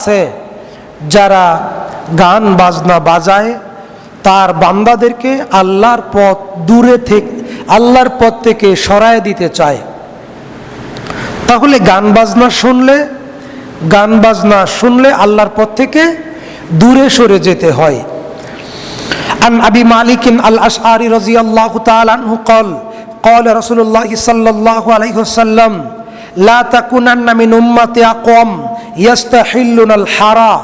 আছে যারা গান বাজনা বাজায় তার বান্দাদেরকে আল্লাহর পথ থেকে সরায় দিতে চায়। তাহলে গান বাজনা শুনলে আল্লাহর পথ থেকে দূরে সরে যেতে হয়। আন আবি মালিক আল আশআরি রাদিয়াল্লাহু তাআলা আনহু قال رسول الله صلى الله عليه وسلم لا تكونن من أمتي أقوام يستحلون الحرى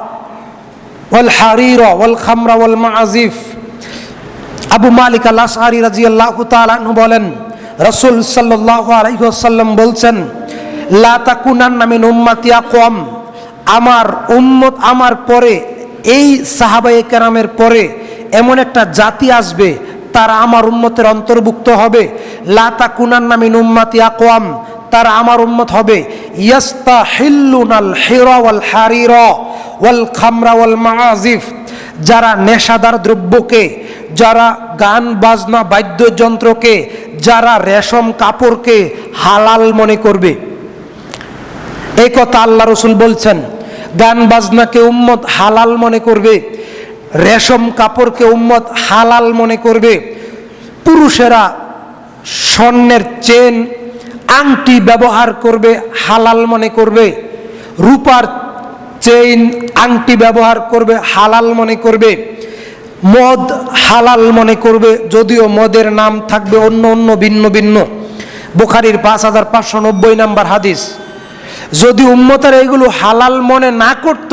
والحرير والخمر والمعازف। আবু মালিক আল আশআরি রাদিয়াল্লাহু তাআলা আনহু বলেন, রাসূল সাল্লাল্লাহু আলাইহি ওয়াসাল্লাম বলছেন, লা তাকুনান্না মিন উম্মতি আকওয়াম, আমার উম্মত, আমার পরে, এই সাহাবায়ে কেরামের পরে এমন একটা জাতি আসবে তারা আমার উম্মতের অন্তর্ভুক্ত হবে। লা তাকুনান্না মিন উম্মতি আকওয়াম, তারা আমার উম্মত হবে ইয়াস্তাহিল্লুনাল হিরা ওয়াল হারিরা ওয়াল খামরা ওয়াল মাআজিফ, যারা নেশাদার দ্রব্যকে, যারা গান বাজনা বাদ্যযন্ত্রকে, যারা রেশম কাপড়কে হালাল মনে করবে। এই কথা আল্লাহ রসুল বলছেন। গান বাজনাকে উম্মত হালাল মনে করবে, রেশম কাপড়কে উম্মত হালাল মনে করবে। পুরুষেরা স্বর্ণের চেন আংটি ব্যবহার করবে, হালাল মনে করবে। রূপার চেইন আংটি ব্যবহার করবে, হালাল মনে করবে। মদ হালাল মনে করবে, যদিও মদের নাম থাকবে অন্য অন্য ভিন্ন ভিন্ন। বুখারীর 5590 নম্বর হাদিস। যদি উম্মতেরা এগুলো হালাল মনে না করত,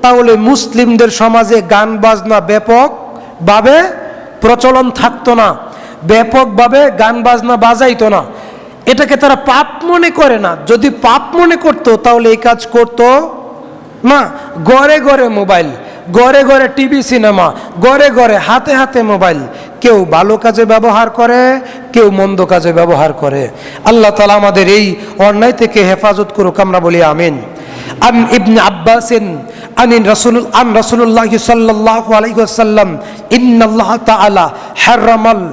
তাহলে মুসলিমদের সমাজে গান বাজনা ব্যাপকভাবে প্রচলন থাকতো না, ব্যাপকভাবে গান বাজনা বাজাইতো না। এটাকে তারা পাপ মনে করে না। যদি পাপ মনে করতো তাহলে এই কাজ করতো না। ঘরে ঘরে মোবাইল, ঘরে ঘরে টিভি, সিনেমা, ঘরে ঘরে হাতে হাতে মোবাইল। কেউ ভালো কাজে ব্যবহার করে, কেউ মন্দ কাজে ব্যবহার করে। আল্লাহ তাআলা আমাদের এই অন্যায় থেকে হেফাজত করুক, আমরা বলি আমিন। আন ইবনে আব্বাসিন আন রাসূলুল্লাহ সাল্লাল্লাহু আলাইহি ওয়াসাল্লাম ইন্নাল্লাহ তাআলা হারামাল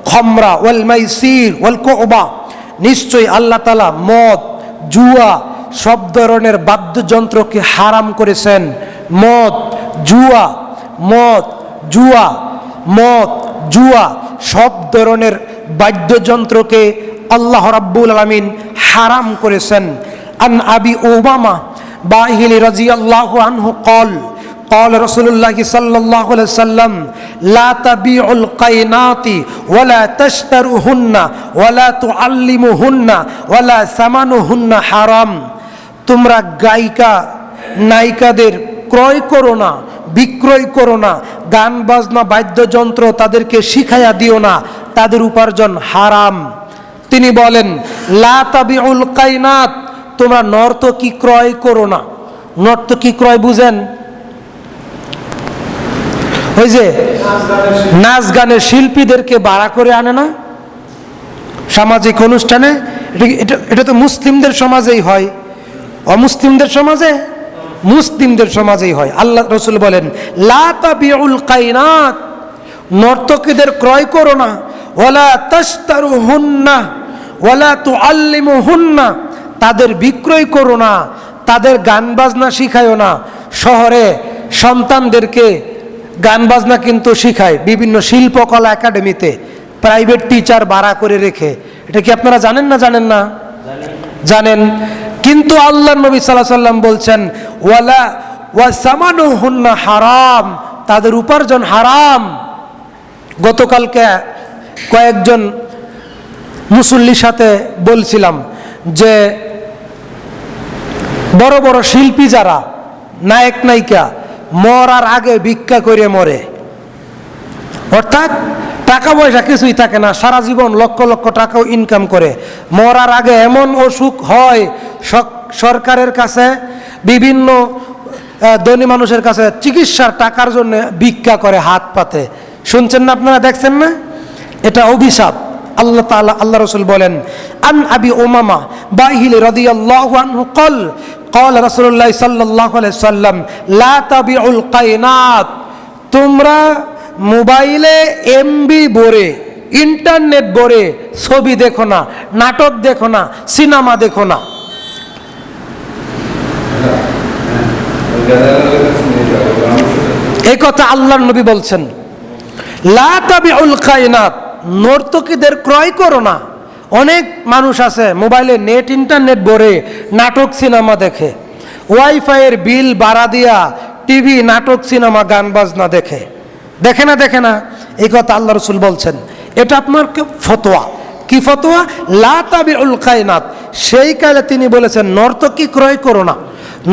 খামরা ওয়াল মাইসির ওয়াল কুবা, নিশ্চয়ই আল্লাহ তাআলা মদ, জুয়া, সব ধরনের বাদ্যযন্ত্রকে হারাম করেছেন। মদ, জুয়া সব ধরনের বাদ্যযন্ত্রকে আল্লাহ রাব্বুল আলামিন হারাম করেছেন। আন আবি উমামা বাহিলি রাদিয়াল্লাহু আনহু قال رسول الله صلى الله عليه وسلم لا تبيعوا القينات ولا تشتروهن ولا تعلموهن ولا ثمنهن حرام। তোমরা গায়িকা নায়িকাদের ক্রয় করো না, বিক্রয় করো না। গান বাজনা বাদ্যযন্ত্র তাদেরকে শিখাইয়া দিও না, তাদের উপার্জন হারাম। তিনি বলেন, লা তাবিউল কাইনাত, তোমরা নর্তকী ক্রয় করো না। নর্তকী ক্রয় বুঝেন? ওই যে নাচ গানের শিল্পীদেরকে ভাড়া করে আনে না সামাজিক অনুষ্ঠানে। এটা তো মুসলিমদের সমাজেই হয়, অমুসলিমদের সমাজে? মুসলিমদের সমাজেই হয়। আল্লাহ রসুল বলেন, লা তাবিউল কাইনাত, নর্তকীদের ক্রয় করো না। ওয়ালা তাশতারুহুন্না ওয়ালা তুআল্লিমুহুন্না, তাদের বিক্রয় করো না, তাদের গান বাজনা শিখায়ও না। শহরে সন্তানদেরকে গান বাজনা কিন্তু শিখায় বিভিন্ন শিল্পকলা একাডেমিতে, প্রাইভেট টিচার ভাড়া করে রেখে। এটা কি আপনারা জানেন না? জানেন। কিন্তু আল্লাহর নবী সাল্লাল্লাহু আলাইহি ওয়াসাল্লাম বলছেন, ওয়া সামানুহুন্না হারাম, তাদের উপার্জন হারাম। গতকালকে কয়েকজন মুসল্লির সাথে বলছিলাম যে বড় বড় শিল্পী যারা, নায়ক নায়িকা, মরার আগে ভিক্ষা করে মরে। অর্থাৎ টাকা পয়সা কিছুই থাকে না, সারা জীবন লক্ষ লক্ষ টাকাও ইনকাম করে। মরার আগে এমন অসুখ হয়, সরকারের কাছে, বিভিন্ন ধনী মানুষের কাছে চিকিৎসার টাকার জন্য ভিক্ষা করে, হাত পাতে। শুনছেন না আপনারা? দেখছেন না? এটা অভিশাপ। আল্লাহ তাআলা, আল্লাহ রাসূল বলেন, আন আবি উমামা বাহিলি রাদিয়াল্লাহু আনহু قال رسول الله صلى الله عليه وسلم لا تبيعوا القينات, তোমরা মোবাইলে এমবি ভরে, ইন্টারনেট ভরে ছবি দেখো না, নাটক দেখো না, সিনেমা দেখো না। এই কথা আল্লাহর নবী বলছেন, লা তাবিউল কায়নাত, নর্তকীদের ক্রয় করো না। অনেক মানুষ আছে মোবাইলে নেট ইন্টারনেট ভরে নাটক সিনেমা দেখে, ওয়াইফাইয়ের বিল বাড়া দিয়া টিভি নাটক সিনেমা গান বাজনা দেখে না। এই কথা আল্লাহ রসুল বলছেন। এটা আপনার ফতোয়া। কি ফতোয়া? লা তাবিউল কায়নাত। সেই কালে তিনি বলেছেন নর্তকী ক্রয় করো না,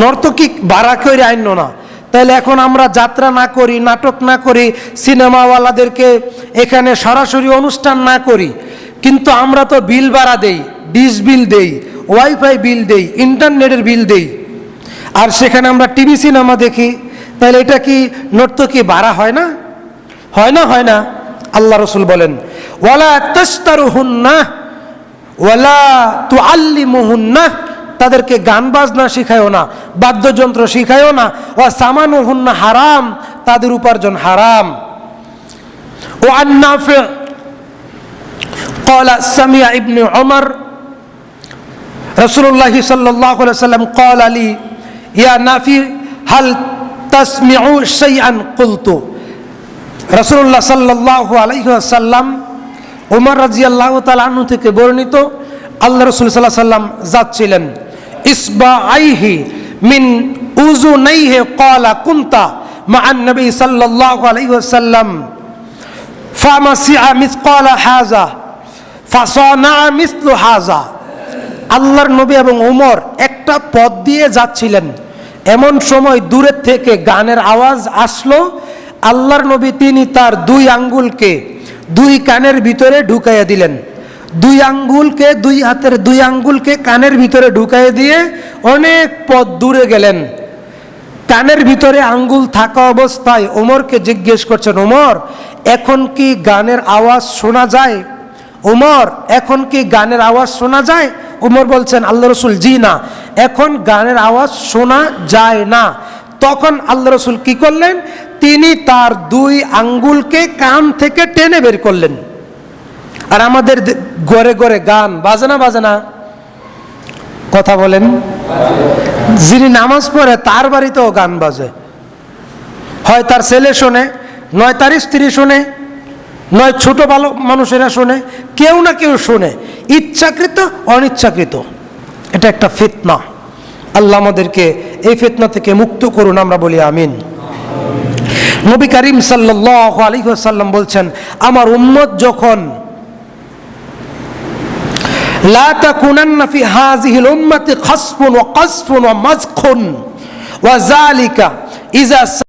নর্তকী বাড়া করে আইন না। তাহলে এখন আমরা যাত্রা না করি, নাটক না করি, সিনেমাওয়ালাদেরকে এখানে সরাসরি অনুষ্ঠান না করি, কিন্তু আমরা তো বিল বাড়া দেই, ডিশ বিল দেই, ওয়াইফাই বিল দেই, ইন্টারনেটের বিল দেই, আর সেখানে আমরা টিভি সিনেমা দেখি। তাহলে এটা কি নর্তকী বাড়া হয় না? হয় না। আল্লাহ রসুল বলেন, ওয়ালা তাশতারুহুন্না ওয়ালা তুআল্লিমুহুন্না, তাদেরকে গান বাজনা শিখায়ও না, বাদ্যযন্ত্র শিখায়ও না। ওয়া সামানুহুন্না হারাম, তাদের উপার্জন হারাম। ও আন নাফি ক্বালা সামিআ ইবনে উমর রাসূলুল্লাহ সাল্লাল্লাহু আলাইহি ওয়াসাল্লাম ক্বালা লি ইয়া নাফি হাল তাসমিউ শাইআন কুলতু। রাসূলুল্লাহ সাল্লাল্লাহু আলাইহি ওয়াসাল্লাম উমর রাদিয়াল্লাহু তাআলা আনহু থেকে বর্ণিত, আল্লাহ রাসূল সাল্লাল্লাহু আলাইহি ওয়াসাল্লাম যাচ্ছিলেন, ইসবাআইহি মিন উযুনাইহি ক্বালা কুনতা মা'আন নবী সাল্লাল্লাহু আলাইহি ওয়াসাল্লাম ফামাসিআ মিসকালা হাযা ফাসানা মিসলু হাযা। আল্লাহর নবী এবং ওমর একটা পথ দিয়ে যাচ্ছিলেন, এমন সময় দূরের থেকে গানের আওয়াজ আসলো। আল্লাহর নবী তিনি তার দুই আঙ্গুলকে দুই কানের ভিতরে ঢুকাইয়া দিলেন, দুই হাতের দুই আঙ্গুলকে কানের ভিতরে ঢুকাইয়ে দিয়ে অনেক পথ দূরে গেলেন। কানের ভিতরে আঙ্গুল থাকা অবস্থায় ওমরকে জিজ্ঞেস করছেন, ওমর এখন কি গানের আওয়াজ শোনা যায়? ওমর এখন কি গানের আওয়াজ শোনা যায়? ওমর বলছেন, আল্লাহ রসুল জি না, এখন গানের আওয়াজ শোনা যায় না। তখন আল্লাহ রসুল কি করলেন? তিনি তার দুই আঙ্গুলকে কান থেকে টেনে বের করলেন। আর আমাদের ঘরে ঘরে গান বাজে না? কথা বলেন। যিনি নামাজ পড়ে তার বাড়িতেও গান বাজে, হয় তার ছেলে শোনে, নয় তার স্ত্রী শোনে, নয় ছোট ভালো মানুষেরা শোনে, কেউ না কেউ শোনে, ইচ্ছাকৃত অনিচ্ছাকৃত। এটা একটা ফিতনা। আল্লাহ আমাদেরকে এই ফিতনা থেকে মুক্ত করুন, আমরা বলি আমিন। নবী করিম সাল্লাল্লাহু আলাইহি ওয়াসাল্লাম বলছেন, আমার উম্মত যখন লা তাকুনান্না ফি হাযিহিল উম্মতি খাসফুন ওয়া কাসফুন ওয়া মাযখুন ওয়া যালিকা ইযা